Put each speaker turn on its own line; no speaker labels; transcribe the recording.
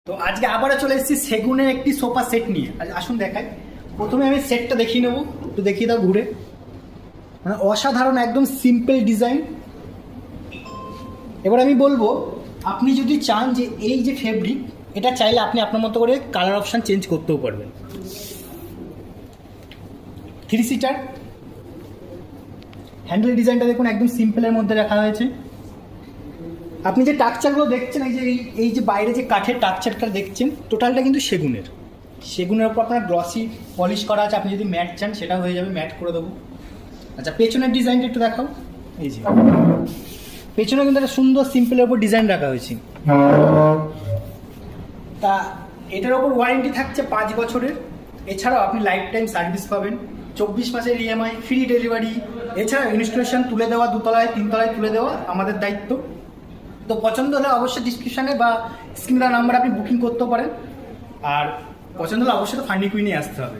তো আজকে আবারও চলে এসেছি সেগুনের একটি সোফা সেট নিয়ে। আসুন দেখাই। প্রথমে আমি সেটটা দেখিয়ে নেবো, একটু দেখিয়ে দাও ঘুরে। মানে অসাধারণ, একদম সিম্পল ডিজাইন। এবার আমি বলবো, আপনি যদি চান যে এই যে ফেব্রিক, এটা চাইলে আপনি আপনার মতো করে কালার অপশান চেঞ্জ করতেও পারবেন। 3 সিটার হ্যান্ডেল ডিজাইনটা দেখুন, একদম সিম্পলের মধ্যে রাখা হয়েছে। আপনি যে টাকচারগুলো দেখছেন, এই যে বাইরে যে কাঠের টাকচারটা দেখছেন, টোটালটা কিন্তু সেগুনের উপর আপনার গ্লসি পলিশ করা আছে। আপনি যদি ম্যাট চান সেটাও হয়ে যাবে, ম্যাট করে দেবো। আচ্ছা, পেছনের ডিজাইনটা একটু দেখাও। এই যে পেছনে কিন্তু একটা সুন্দর সিম্পলের উপর ডিজাইন রাখা হয়েছে। তা এটার ওপর ওয়ারেন্টি থাকছে 5 বছরের। এছাড়াও আপনি লাইফ টাইম সার্ভিস পাবেন, 24 মাসের ইএমআই, ফ্রি ডেলিভারি। এছাড়াও ইনস্টলেশন তুলে দেওয়া, 2 তলায় 3 তলায় তুলে দেওয়া আমাদের দায়িত্ব। তো পছন্দ হলে অবশ্যই ডিসক্রিপশানে বা স্ক্রিনে নাম্বার আপনি বুকিং করতে পারেন। আর পছন্দ হলে অবশ্যই তো ফান্ডি কুইনে আসতে হবে।